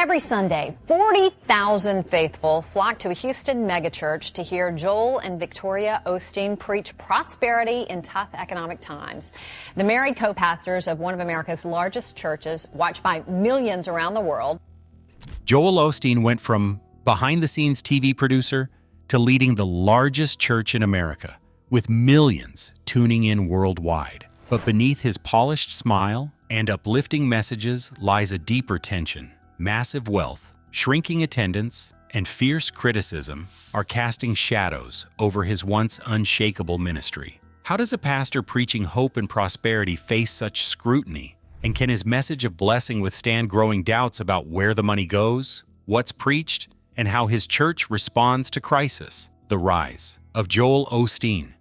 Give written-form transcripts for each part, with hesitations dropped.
Every Sunday, 40,000 faithful flock to a Houston megachurch to hear Joel and Victoria Osteen preach prosperity in tough economic times. The married co-pastors of one of America's largest churches, watched by millions around the world. Joel Osteen went from behind-the-scenes TV producer to leading the largest church in America, with millions tuning in worldwide. But beneath his polished smile and uplifting messages lies a deeper tension. Massive wealth, shrinking attendance, and fierce criticism are casting shadows over his once unshakable ministry. How does a pastor preaching hope and prosperity face such scrutiny? And can his message of blessing withstand growing doubts about where the money goes, what's preached, and how his church responds to crisis? The rise of Joel Osteen.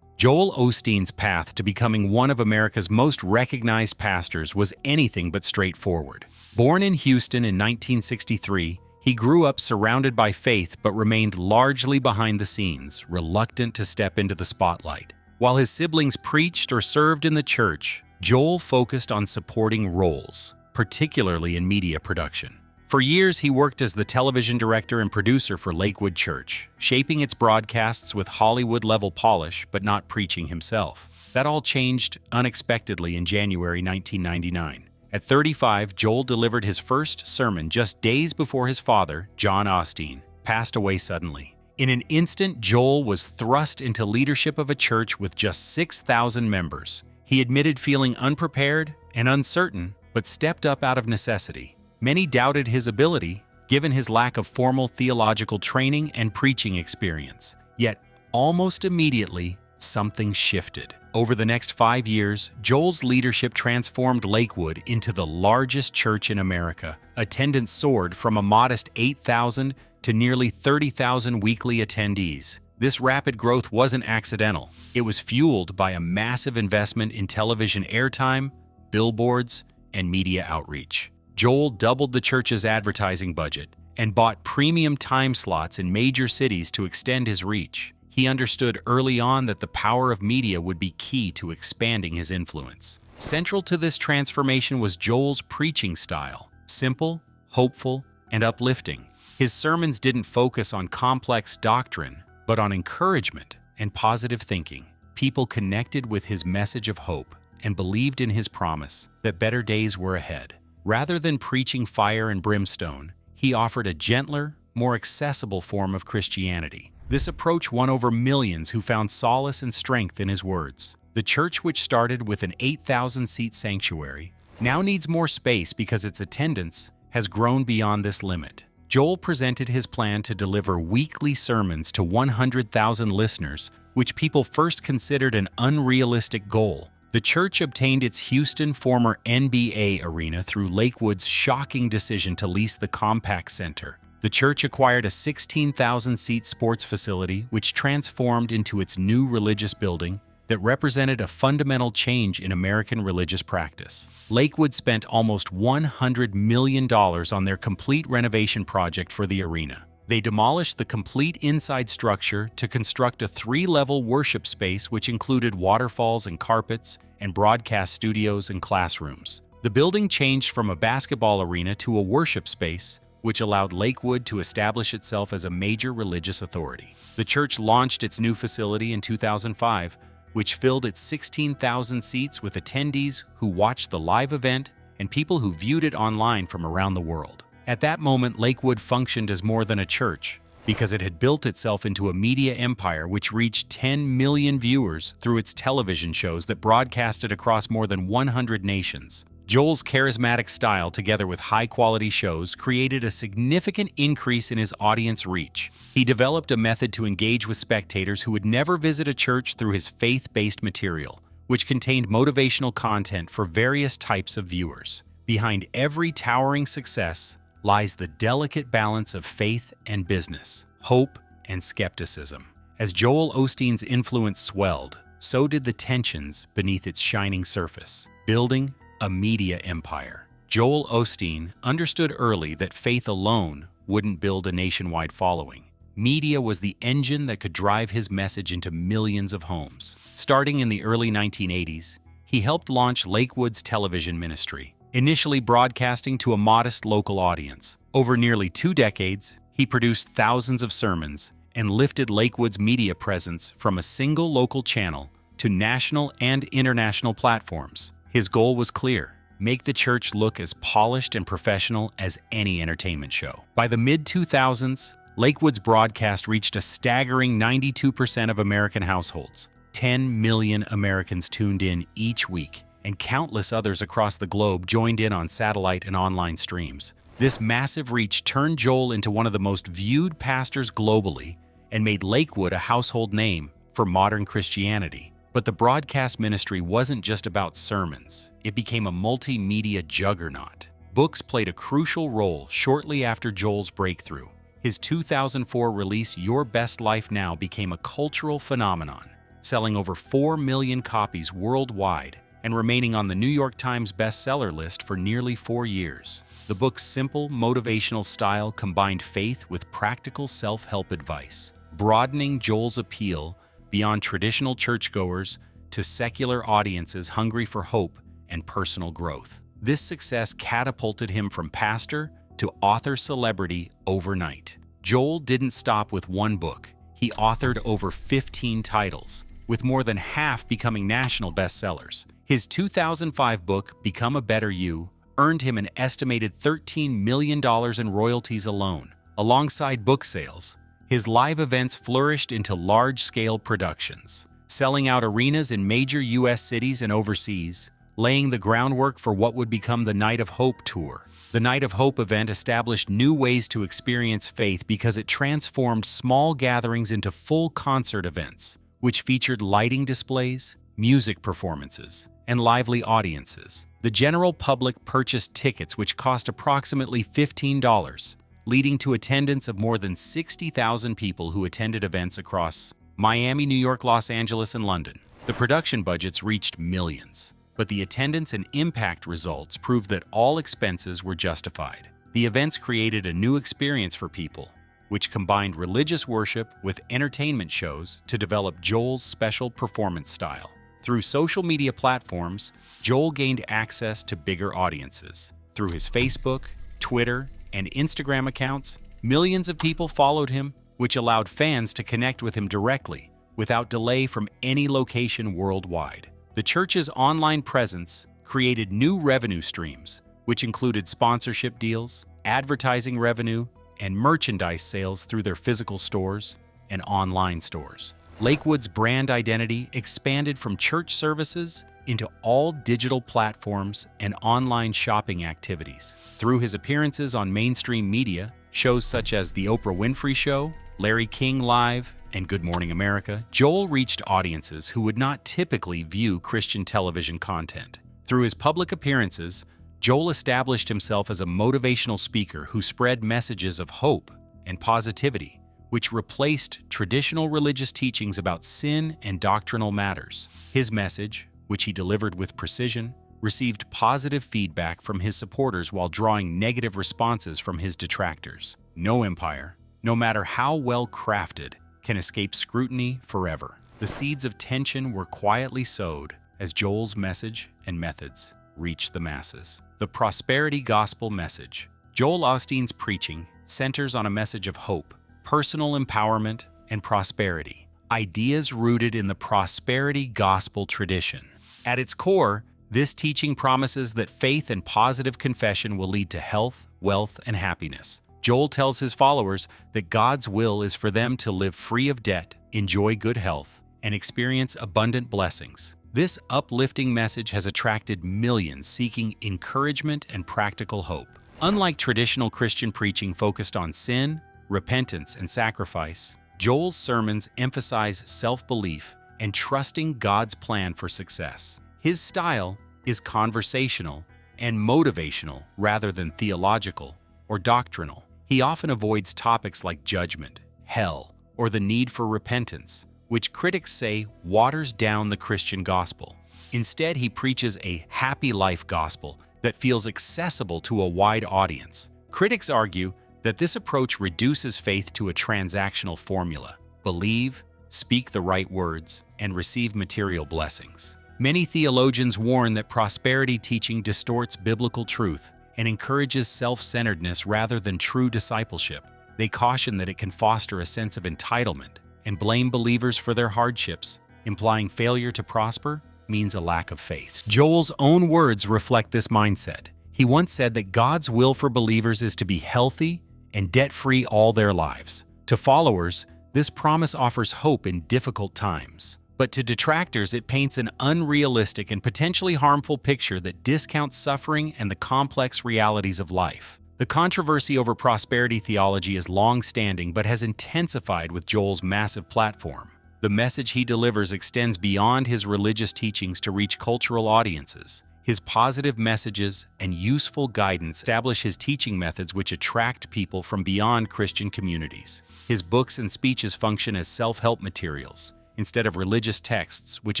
Joel Osteen's path to becoming one of America's most recognized pastors was anything but straightforward. Born in Houston in 1963, he grew up surrounded by faith but remained largely behind the scenes, reluctant to step into the spotlight. While his siblings preached or served in the church, Joel focused on supporting roles, particularly in media production. For years, he worked as the television director and producer for Lakewood Church, shaping its broadcasts with Hollywood-level polish but not preaching himself. That all changed unexpectedly in January 1999. At 35, Joel delivered his first sermon just days before his father, Joel Osteen, passed away suddenly. In an instant, Joel was thrust into leadership of a church with just 6,000 members. He admitted feeling unprepared and uncertain, but stepped up out of necessity. Many doubted his ability, given his lack of formal theological training and preaching experience. Yet, almost immediately, something shifted. Over the next 5 years, Joel's leadership transformed Lakewood into the largest church in America. Attendance soared from a modest 8,000 to nearly 30,000 weekly attendees. This rapid growth wasn't accidental. It was fueled by a massive investment in television airtime, billboards, and media outreach. Joel doubled the church's advertising budget and bought premium time slots in major cities to extend his reach. He understood early on that the power of media would be key to expanding his influence. Central to this transformation was Joel's preaching style, simple, hopeful, and uplifting. His sermons didn't focus on complex doctrine, but on encouragement and positive thinking. People connected with his message of hope and believed in his promise that better days were ahead. Rather than preaching fire and brimstone, he offered a gentler, more accessible form of Christianity. This approach won over millions who found solace and strength in his words. The church, which started with an 8,000-seat sanctuary, now needs more space because its attendance has grown beyond this limit. Joel presented his plan to deliver weekly sermons to 100,000 listeners, which people first considered an unrealistic goal. The church obtained its Houston former NBA arena through Lakewood's shocking decision to lease the Compaq Center. The church acquired a 16,000-seat sports facility, which transformed into its new religious building that represented a fundamental change in American religious practice. Lakewood spent almost $100 million on their complete renovation project for the arena. They demolished the complete inside structure to construct a 3-level worship space which included waterfalls and carpets and broadcast studios and classrooms. The building changed from a basketball arena to a worship space, which allowed Lakewood to establish itself as a major religious authority. The church launched its new facility in 2005, which filled its 16,000 seats with attendees who watched the live event and people who viewed it online from around the world. At that moment, Lakewood functioned as more than a church, because it had built itself into a media empire which reached 10 million viewers through its television shows that broadcasted across more than 100 nations. Joel's charismatic style, together with high-quality shows, created a significant increase in his audience reach. He developed a method to engage with spectators who would never visit a church through his faith-based material, which contained motivational content for various types of viewers. Behind every towering success lies the delicate balance of faith and business, hope and skepticism. As Joel Osteen's influence swelled, so did the tensions beneath its shining surface. Building a media empire. Joel Osteen understood early that faith alone wouldn't build a nationwide following. Media was the engine that could drive his message into millions of homes. Starting in the early 1980s, he helped launch Lakewood's television ministry, initially broadcasting to a modest local audience. Over nearly 2 decades, he produced thousands of sermons and lifted Lakewood's media presence from a single local channel to national and international platforms. His goal was clear: make the church look as polished and professional as any entertainment show. By the mid-2000s, Lakewood's broadcast reached a staggering 92% of American households. 10 million Americans tuned in each week, and countless others across the globe joined in on satellite and online streams. This massive reach turned Joel into one of the most viewed pastors globally and made Lakewood a household name for modern Christianity. But the broadcast ministry wasn't just about sermons. It became a multimedia juggernaut. Books played a crucial role shortly after Joel's breakthrough. His 2004 release, Your Best Life Now, became a cultural phenomenon, selling over 4 million copies worldwide and remaining on the New York Times bestseller list for nearly 4 years. The book's simple, motivational style combined faith with practical self-help advice, broadening Joel's appeal beyond traditional churchgoers to secular audiences hungry for hope and personal growth. This success catapulted him from pastor to author celebrity overnight. Joel didn't stop with one book. He authored over 15 titles, with more than half becoming national bestsellers. His 2005 book, Become a Better You, earned him an estimated $13 million in royalties alone. Alongside book sales, his live events flourished into large-scale productions, selling out arenas in major U.S. cities and overseas, laying the groundwork for what would become the Night of Hope tour. The Night of Hope event established new ways to experience faith because it transformed small gatherings into full concert events, which featured lighting displays, music performances, and lively audiences. The general public purchased tickets which cost approximately $15, leading to attendance of more than 60,000 people who attended events across Miami, New York, Los Angeles, and London. The production budgets reached millions, but the attendance and impact results proved that all expenses were justified. The events created a new experience for people, which combined religious worship with entertainment shows to develop Joel's special performance style. Through social media platforms, Joel gained access to bigger audiences. Through his Facebook, Twitter, and Instagram accounts, millions of people followed him, which allowed fans to connect with him directly, without delay from any location worldwide. The church's online presence created new revenue streams, which included sponsorship deals, advertising revenue, and merchandise sales through their physical stores and online stores. Lakewood's brand identity expanded from church services into all digital platforms and online shopping activities. Through his appearances on mainstream media, shows such as The Oprah Winfrey Show, Larry King Live, and Good Morning America, Joel reached audiences who would not typically view Christian television content. Through his public appearances, Joel established himself as a motivational speaker who spread messages of hope and positivity, which replaced traditional religious teachings about sin and doctrinal matters. His message, which he delivered with precision, received positive feedback from his supporters while drawing negative responses from his detractors. No empire, no matter how well crafted, can escape scrutiny forever. The seeds of tension were quietly sowed as Joel's message and methods reached the masses. The prosperity gospel message. Joel Osteen's preaching centers on a message of hope, personal empowerment, and prosperity. Ideas rooted in the prosperity gospel tradition. At its core, this teaching promises that faith and positive confession will lead to health, wealth, and happiness. Joel tells his followers that God's will is for them to live free of debt, enjoy good health, and experience abundant blessings. This uplifting message has attracted millions seeking encouragement and practical hope. Unlike traditional Christian preaching focused on sin, repentance, and sacrifice, Joel's sermons emphasize self-belief and trusting God's plan for success. His style is conversational and motivational rather than theological or doctrinal. He often avoids topics like judgment, hell, or the need for repentance, which critics say waters down the Christian gospel. Instead, he preaches a happy life gospel that feels accessible to a wide audience. Critics argue that this approach reduces faith to a transactional formula: believe, speak the right words, and receive material blessings. Many theologians warn that prosperity teaching distorts biblical truth and encourages self-centeredness rather than true discipleship. They caution that it can foster a sense of entitlement and blame believers for their hardships, implying failure to prosper means a lack of faith. Joel's own words reflect this mindset. He once said that God's will for believers is to be healthy and debt-free all their lives. To followers, this promise offers hope in difficult times. But to detractors, it paints an unrealistic and potentially harmful picture that discounts suffering and the complex realities of life. The controversy over prosperity theology is long-standing but has intensified with Joel's massive platform. The message he delivers extends beyond his religious teachings to reach cultural audiences. His positive messages and useful guidance establish his teaching methods which attract people from beyond Christian communities. His books and speeches function as self-help materials, instead of religious texts which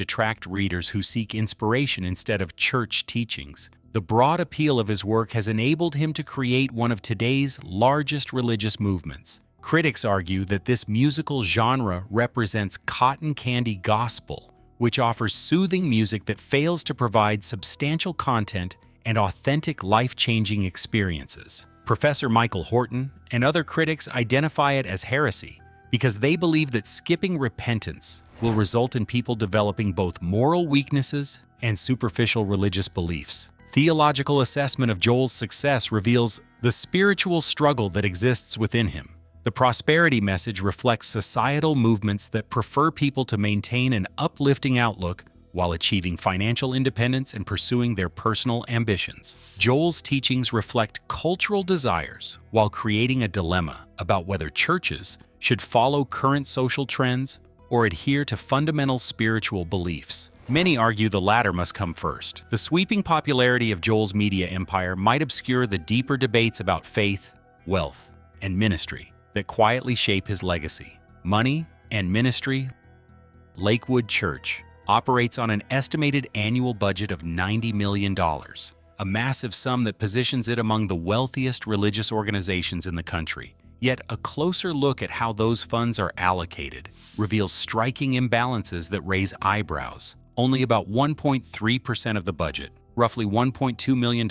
attract readers who seek inspiration instead of church teachings. The broad appeal of his work has enabled him to create one of today's largest religious movements. Critics argue that this musical genre represents cotton candy gospel, which offers soothing music that fails to provide substantial content and authentic life-changing experiences. Professor Michael Horton and other critics identify it as heresy because they believe that skipping repentance will result in people developing both moral weaknesses and superficial religious beliefs. Theological assessment of Joel's success reveals the spiritual struggle that exists within him. The prosperity message reflects societal movements that prefer people to maintain an uplifting outlook while achieving financial independence and pursuing their personal ambitions. Joel's teachings reflect cultural desires while creating a dilemma about whether churches should follow current social trends or adhere to fundamental spiritual beliefs. Many argue the latter must come first. The sweeping popularity of Joel's media empire might obscure the deeper debates about faith, wealth, and ministry that quietly shape his legacy. Money and ministry. Lakewood Church operates on an estimated annual budget of $90 million, a massive sum that positions it among the wealthiest religious organizations in the country. Yet a closer look at how those funds are allocated reveals striking imbalances that raise eyebrows. Only about 1.3% of the budget, roughly $1.2 million,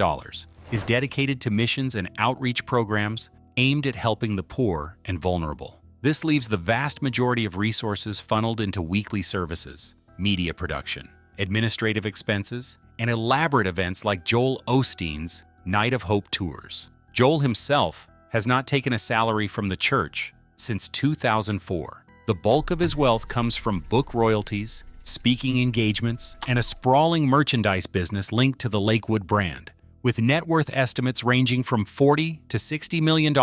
is dedicated to missions and outreach programs aimed at helping the poor and vulnerable. This leaves the vast majority of resources funneled into weekly services, media production, administrative expenses, and elaborate events like Joel Osteen's Night of Hope tours. Joel himself has not taken a salary from the church since 2004. The bulk of his wealth comes from book royalties, speaking engagements, and a sprawling merchandise business linked to the Lakewood brand. With net worth estimates ranging from $40 to $60 million,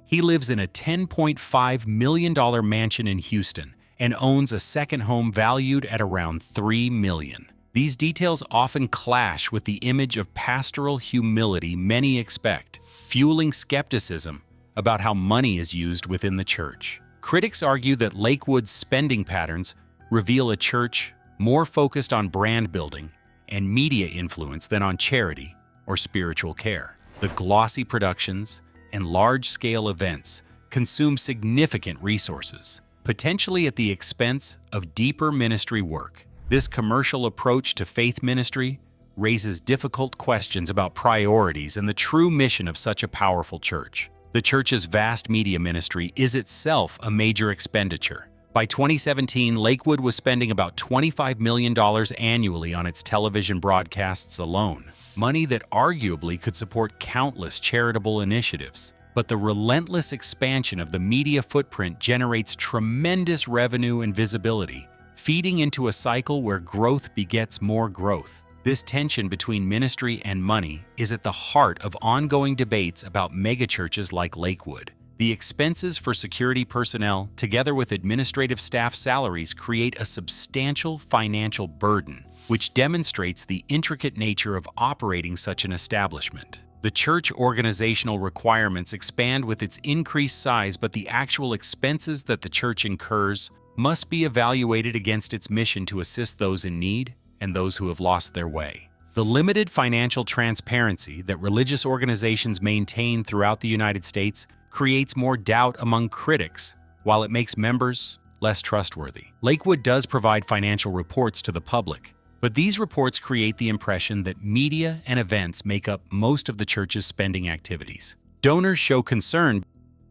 he lives in a $10.5 million mansion in Houston and owns a second home valued at around $3 million. These details often clash with the image of pastoral humility many expect, fueling skepticism about how money is used within the church. Critics argue that Lakewood's spending patterns reveal a church more focused on brand building and media influence than on charity or spiritual care. The glossy productions and large-scale events consume significant resources, potentially at the expense of deeper ministry work. This commercial approach to faith ministry raises difficult questions about priorities and the true mission of such a powerful church. The church's vast media ministry is itself a major expenditure. By 2017, Lakewood was spending about $25 million annually on its television broadcasts alone, money that arguably could support countless charitable initiatives. But the relentless expansion of the media footprint generates tremendous revenue and visibility, feeding into a cycle where growth begets more growth. This tension between ministry and money is at the heart of ongoing debates about megachurches like Lakewood. The expenses for security personnel, together with administrative staff salaries, create a substantial financial burden, which demonstrates the intricate nature of operating such an establishment. The church organizational requirements expand with its increased size, but the actual expenses that the church incurs must be evaluated against its mission to assist those in need and those who have lost their way. The limited financial transparency that religious organizations maintain throughout the United States creates more doubt among critics, while it makes members less trustworthy. Lakewood does provide financial reports to the public, But these reports create the impression that media and events make up most of the church's spending activities. Donors show concern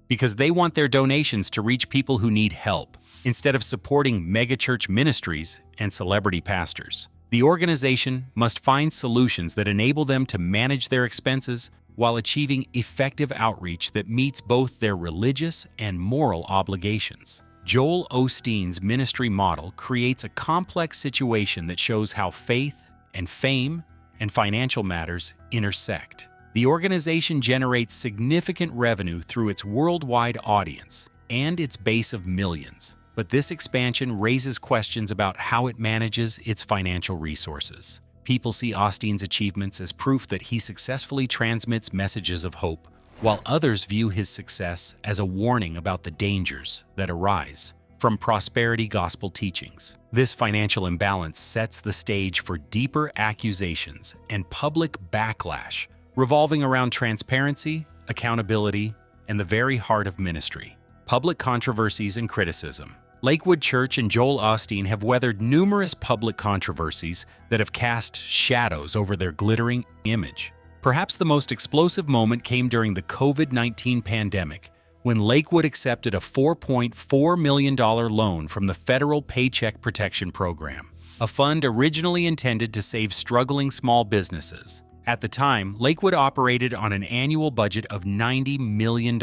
because they want their donations to reach people who need help, instead of supporting megachurch ministries and celebrity pastors. The organization must find solutions that enable them to manage their expenses while achieving effective outreach that meets both their religious and moral obligations. Joel Osteen's ministry model creates a complex situation that shows how faith and fame and financial matters intersect. The organization generates significant revenue through its worldwide audience and its base of millions. But this expansion raises questions about how it manages its financial resources. People see Osteen's achievements as proof that he successfully transmits messages of hope, while others view his success as a warning about the dangers that arise from prosperity gospel teachings. This financial imbalance sets the stage for deeper accusations and public backlash revolving around transparency, accountability, and the very heart of ministry. Public controversies and criticism. Lakewood Church and Joel Osteen have weathered numerous public controversies that have cast shadows over their glittering image. Perhaps the most explosive moment came during the COVID-19 pandemic, when Lakewood accepted a $4.4 million loan from the Federal Paycheck Protection Program, a fund originally intended to save struggling small businesses. At the time, Lakewood operated on an annual budget of $90 million,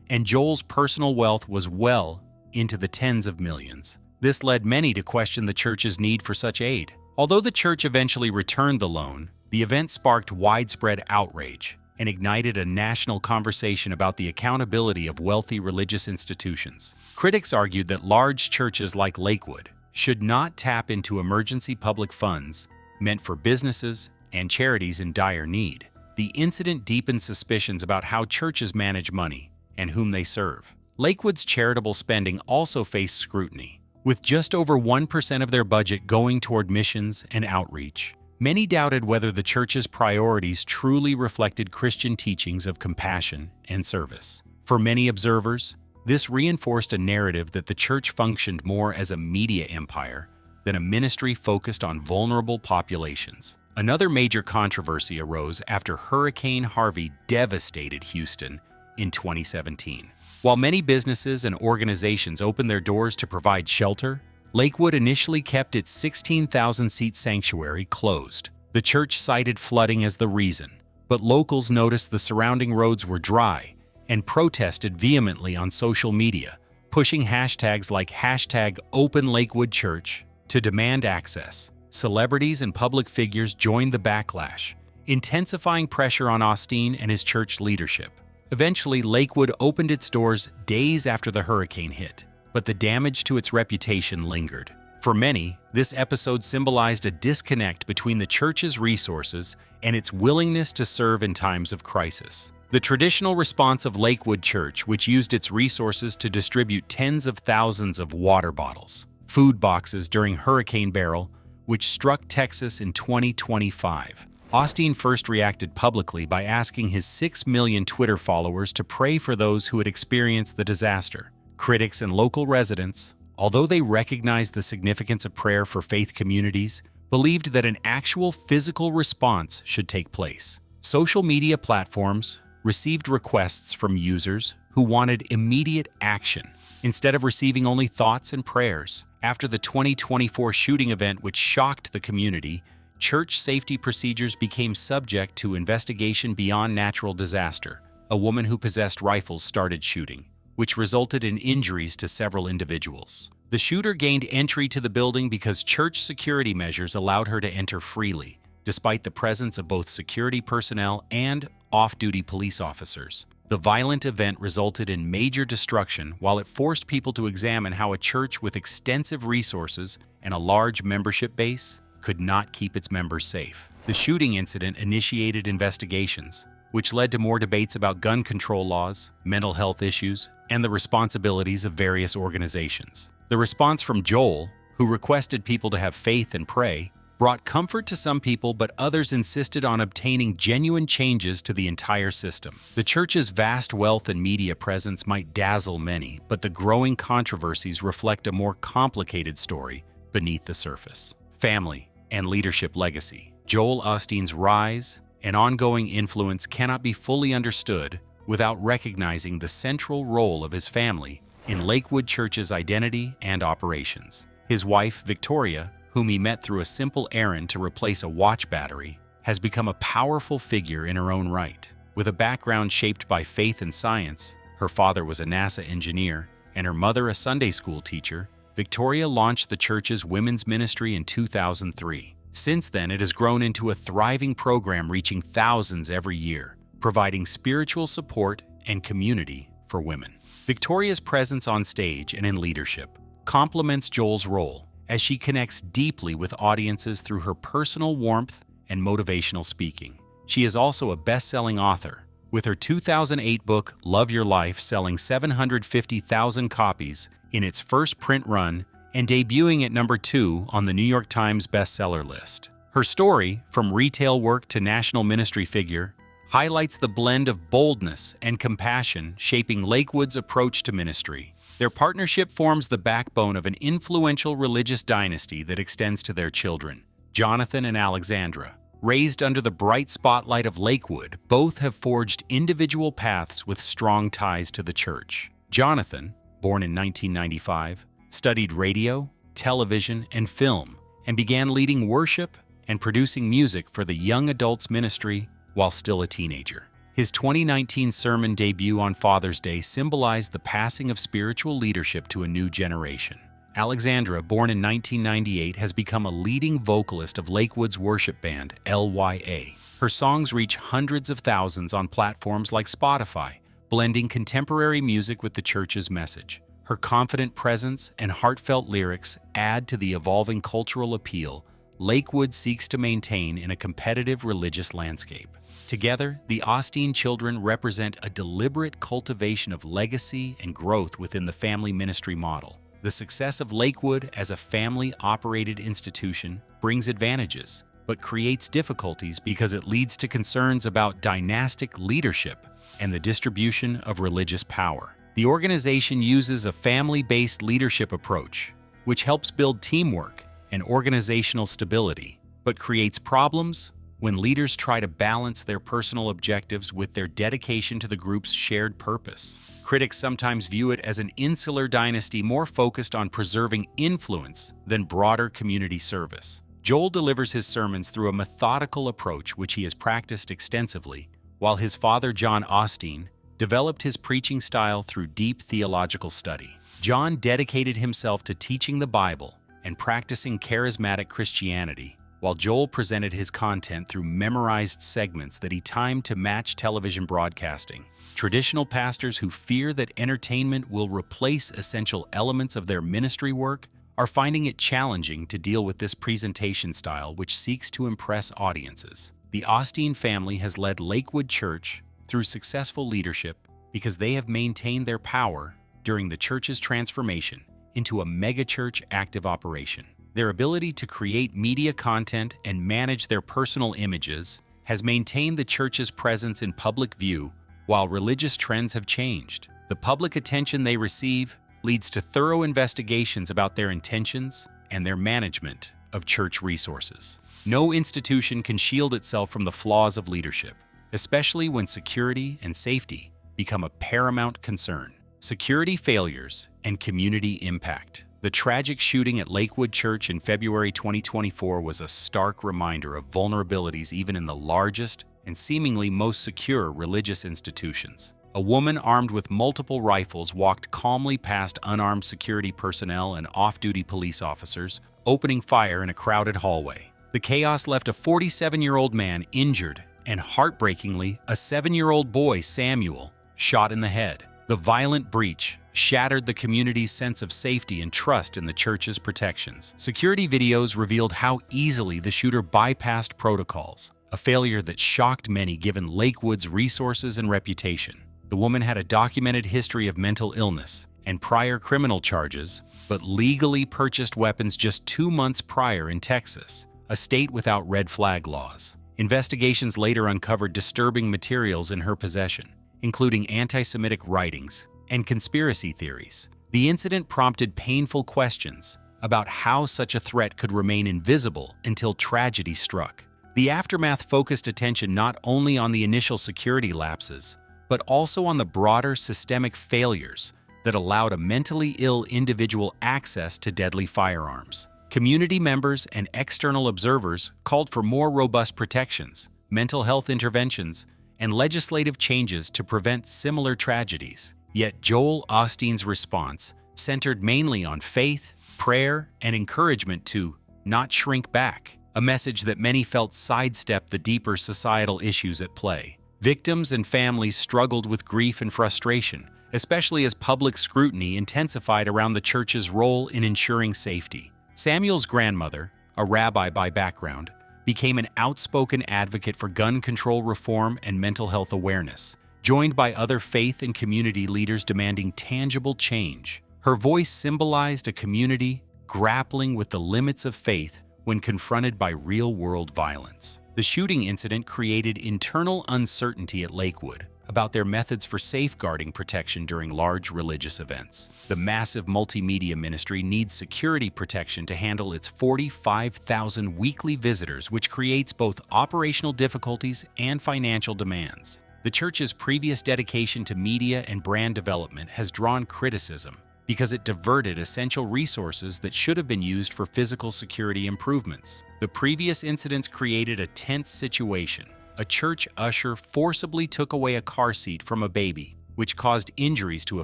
and Joel's personal wealth was well into the tens of millions. This led many to question the church's need for such aid. Although the church eventually returned the loan, the event sparked widespread outrage and ignited a national conversation about the accountability of wealthy religious institutions. Critics argued that large churches like Lakewood should not tap into emergency public funds meant for businesses and charities in dire need. The incident deepened suspicions about how churches manage money and whom they serve. Lakewood's charitable spending also faced scrutiny, with just over 1% of their budget going toward missions and outreach. Many doubted whether the church's priorities truly reflected Christian teachings of compassion and service. For many observers, this reinforced a narrative that the church functioned more as a media empire than a ministry focused on vulnerable populations. Another major controversy arose after Hurricane Harvey devastated Houston in 2017. While many businesses and organizations opened their doors to provide shelter, Lakewood initially kept its 16,000-seat sanctuary closed. The church cited flooding as the reason, but locals noticed the surrounding roads were dry and protested vehemently on social media, pushing hashtags like #OpenLakewoodChurch to demand access. Celebrities and public figures joined the backlash, intensifying pressure on Osteen and his church leadership. Eventually, Lakewood opened its doors days after the hurricane hit, but the damage to its reputation lingered. For many, this episode symbolized a disconnect between the church's resources and its willingness to serve in times of crisis. The traditional response of Lakewood Church, which used its resources to distribute tens of thousands of water bottles, food boxes during Hurricane Beryl, which struck Texas in 2025. Osteen first reacted publicly by asking his 6 million Twitter followers to pray for those who had experienced the disaster. Critics and local residents, although they recognized the significance of prayer for faith communities, believed that an actual physical response should take place. Social media platforms received requests from users who wanted immediate action, instead of receiving only thoughts and prayers. After the 2024 shooting event which shocked the community, church safety procedures became subject to investigation beyond natural disaster. A woman who possessed rifles started shooting, which resulted in injuries to several individuals. The shooter gained entry to the building because church security measures allowed her to enter freely, despite the presence of both security personnel and off-duty police officers. The violent event resulted in major destruction, while it forced people to examine how a church with extensive resources and a large membership base could not keep its members safe. The shooting incident initiated investigations, which led to more debates about gun control laws, mental health issues, and the responsibilities of various organizations. The response from Joel, who requested people to have faith and pray, brought comfort to some people, but others insisted on obtaining genuine changes to the entire system. The church's vast wealth and media presence might dazzle many, but the growing controversies reflect a more complicated story beneath the surface. Family. and leadership legacy. Joel Osteen's rise and ongoing influence cannot be fully understood without recognizing the central role of his family in Lakewood Church's identity and operations. His wife, Victoria, whom he met through a simple errand to replace a watch battery, has become a powerful figure in her own right. With a background shaped by faith and science, her father was a NASA engineer, and her mother a Sunday school teacher, Victoria launched the church's women's ministry in 2003. Since then, it has grown into a thriving program reaching thousands every year, providing spiritual support and community for women. Victoria's presence on stage and in leadership complements Joel's role as she connects deeply with audiences through her personal warmth and motivational speaking. She is also a best-selling author, with her 2008 book Love Your Life selling 750,000 copies in its first print run and debuting at number 2 on the New York Times bestseller list. Her story, from retail work to national ministry figure, highlights the blend of boldness and compassion shaping Lakewood's approach to ministry. Their partnership forms the backbone of an influential religious dynasty that extends to their children, Jonathan and Alexandra. Raised under the bright spotlight of Lakewood, both have forged individual paths with strong ties to the church. Jonathan, born in 1995, studied radio, television, and film, and began leading worship and producing music for the young adults ministry while still a teenager. His 2019 sermon debut on Father's Day symbolized the passing of spiritual leadership to a new generation. Alexandra, born in 1998, has become a leading vocalist of Lakewood's worship band, LYA. Her songs reach hundreds of thousands on platforms like Spotify, blending contemporary music with the church's message. Her confident presence and heartfelt lyrics add to the evolving cultural appeal Lakewood seeks to maintain in a competitive religious landscape. Together, the Osteen children represent a deliberate cultivation of legacy and growth within the family ministry model. The success of Lakewood as a family-operated institution brings advantages, but creates difficulties because it leads to concerns about dynastic leadership and the distribution of religious power. The organization uses a family-based leadership approach, which helps build teamwork and organizational stability, but creates problems when leaders try to balance their personal objectives with their dedication to the group's shared purpose. Critics sometimes view it as an insular dynasty more focused on preserving influence than broader community service. Joel delivers his sermons through a methodical approach which he has practiced extensively, while his father, John Osteen, developed his preaching style through deep theological study. John dedicated himself to teaching the Bible and practicing charismatic Christianity, while Joel presented his content through memorized segments that he timed to match television broadcasting. Traditional pastors who fear that entertainment will replace essential elements of their ministry work are finding it challenging to deal with this presentation style which seeks to impress audiences. The Osteen family has led Lakewood Church through successful leadership because they have maintained their power during the church's transformation into a megachurch active operation. Their ability to create media content and manage their personal images has maintained the church's presence in public view while religious trends have changed. The public attention they receive leads to thorough investigations about their intentions and their management of church resources. No institution can shield itself from the flaws of leadership, especially when security and safety become a paramount concern. Security failures and community impact. The tragic shooting at Lakewood Church in February 2024 was a stark reminder of vulnerabilities even in the largest and seemingly most secure religious institutions. A woman armed with multiple rifles walked calmly past unarmed security personnel and off-duty police officers, opening fire in a crowded hallway. The chaos left a 47-year-old man injured and, heartbreakingly, a 7-year-old boy, Samuel, shot in the head. The violent breach shattered the community's sense of safety and trust in the church's protections. Security videos revealed how easily the shooter bypassed protocols, a failure that shocked many given Lakewood's resources and reputation. The woman had a documented history of mental illness and prior criminal charges, but legally purchased weapons just 2 months prior in Texas, a state without red flag laws. Investigations later uncovered disturbing materials in her possession, including anti-Semitic writings and conspiracy theories. The incident prompted painful questions about how such a threat could remain invisible until tragedy struck. The aftermath focused attention not only on the initial security lapses, but also on the broader systemic failures that allowed a mentally ill individual access to deadly firearms. Community members and external observers called for more robust protections, mental health interventions, and legislative changes to prevent similar tragedies. Yet Joel Osteen's response centered mainly on faith, prayer, and encouragement to not shrink back, a message that many felt sidestepped the deeper societal issues at play. Victims and families struggled with grief and frustration, especially as public scrutiny intensified around the church's role in ensuring safety. Samuel's grandmother, a rabbi by background, became an outspoken advocate for gun control reform and mental health awareness, joined by other faith and community leaders demanding tangible change. Her voice symbolized a community grappling with the limits of faith when confronted by real-world violence. The shooting incident created internal uncertainty at Lakewood about their methods for safeguarding protection during large religious events. The massive multimedia ministry needs security protection to handle its 45,000 weekly visitors, which creates both operational difficulties and financial demands. The church's previous dedication to media and brand development has drawn criticism because it diverted essential resources that should have been used for physical security improvements. The previous incidents created a tense situation. A church usher forcibly took away a car seat from a baby, which caused injuries to a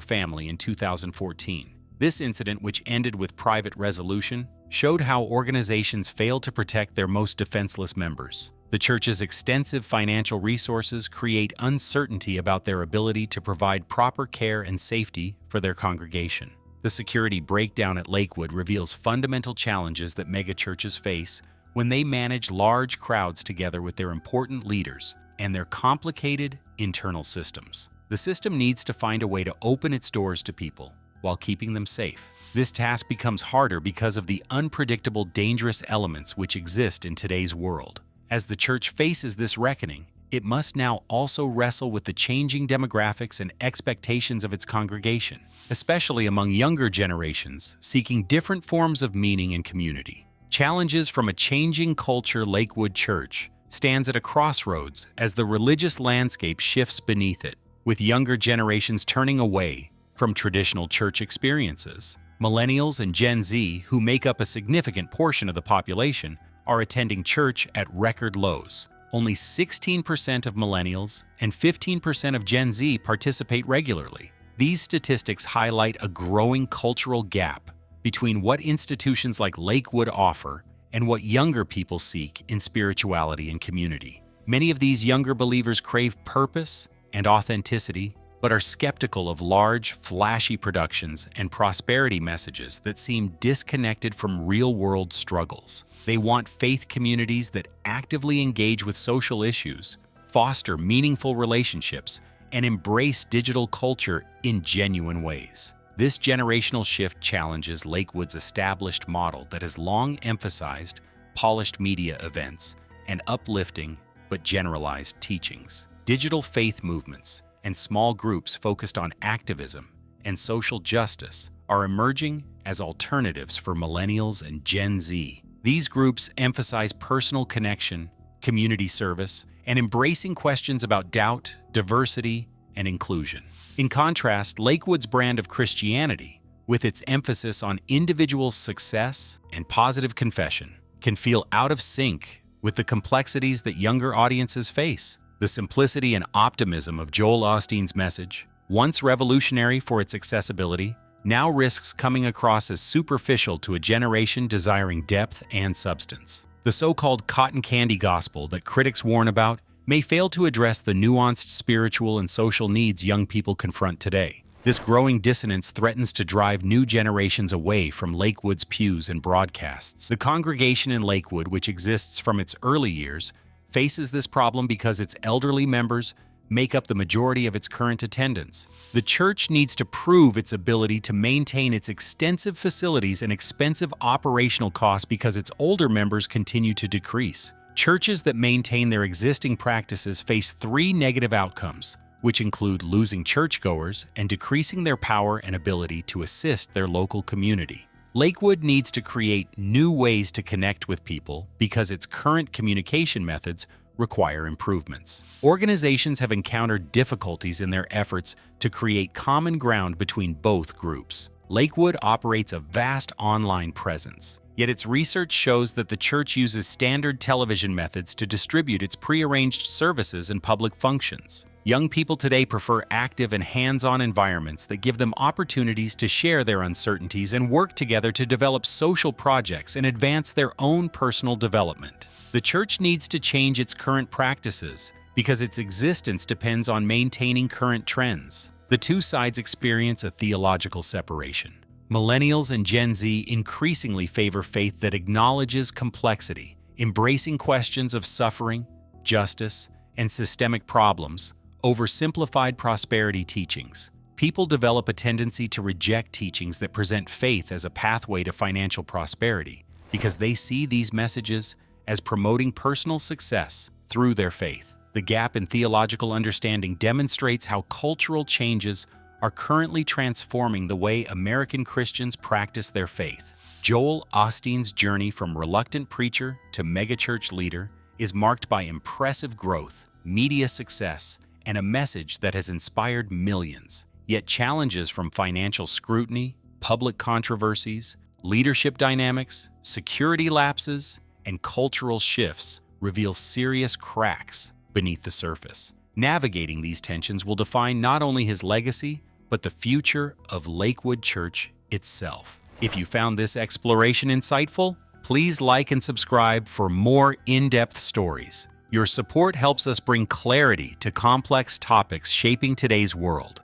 family in 2014. This incident, which ended with private resolution, showed how organizations fail to protect their most defenseless members. The church's extensive financial resources create uncertainty about their ability to provide proper care and safety for their congregation. The security breakdown at Lakewood reveals fundamental challenges that megachurches face when they manage large crowds together with their important leaders and their complicated internal systems. The system needs to find a way to open its doors to people while keeping them safe. This task becomes harder because of the unpredictable, dangerous elements which exist in today's world. As the church faces this reckoning, it must now also wrestle with the changing demographics and expectations of its congregation, especially among younger generations seeking different forms of meaning and community. Challenges from a changing culture. Lakewood Church stands at a crossroads as the religious landscape shifts beneath it, with younger generations turning away from traditional church experiences. Millennials and Gen Z, who make up a significant portion of the population, are attending church at record lows. Only 16% of millennials and 15% of Gen Z participate regularly. These statistics highlight a growing cultural gap between what institutions like Lakewood offer and what younger people seek in spirituality and community. Many of these younger believers crave purpose and authenticity, but are skeptical of large, flashy productions and prosperity messages that seem disconnected from real-world struggles. They want faith communities that actively engage with social issues, foster meaningful relationships, and embrace digital culture in genuine ways. This generational shift challenges Lakewood's established model that has long emphasized polished media events and uplifting but generalized teachings. Digital faith movements and small groups focused on activism and social justice are emerging as alternatives for millennials and Gen Z. These groups emphasize personal connection, community service, and embracing questions about doubt, diversity, and inclusion. In contrast, Lakewood's brand of Christianity, with its emphasis on individual success and positive confession, can feel out of sync with the complexities that younger audiences face. The simplicity and optimism of Joel Osteen's message, once revolutionary for its accessibility, now risks coming across as superficial to a generation desiring depth and substance. The so-called cotton candy gospel that critics warn about may fail to address the nuanced spiritual and social needs young people confront today. This growing dissonance threatens to drive new generations away from Lakewood's pews and broadcasts. The congregation in Lakewood, which exists from its early years, faces this problem because its elderly members make up the majority of its current attendance. The church needs to prove its ability to maintain its extensive facilities and expensive operational costs because its older members continue to decrease. Churches that maintain their existing practices face three negative outcomes, which include losing churchgoers and decreasing their power and ability to assist their local community. Lakewood needs to create new ways to connect with people because its current communication methods require improvements. Organizations have encountered difficulties in their efforts to create common ground between both groups. Lakewood operates a vast online presence, yet its research shows that the church uses standard television methods to distribute its prearranged services and public functions. Young people today prefer active and hands-on environments that give them opportunities to share their uncertainties and work together to develop social projects and advance their own personal development. The church needs to change its current practices because its existence depends on maintaining current trends. The two sides experience a theological separation. Millennials and Gen Z increasingly favor faith that acknowledges complexity, embracing questions of suffering, justice, and systemic problems over simplified prosperity teachings. People develop a tendency to reject teachings that present faith as a pathway to financial prosperity because they see these messages as promoting personal success through their faith. The gap in theological understanding demonstrates how cultural changes are currently transforming the way American Christians practice their faith. Joel Osteen's journey from reluctant preacher to megachurch leader is marked by impressive growth, media success, and a message that has inspired millions. Yet challenges from financial scrutiny, public controversies, leadership dynamics, security lapses, and cultural shifts reveal serious cracks beneath the surface. Navigating these tensions will define not only his legacy, but the future of Lakewood Church itself. If you found this exploration insightful, please like and subscribe for more in-depth stories. Your support helps us bring clarity to complex topics shaping today's world.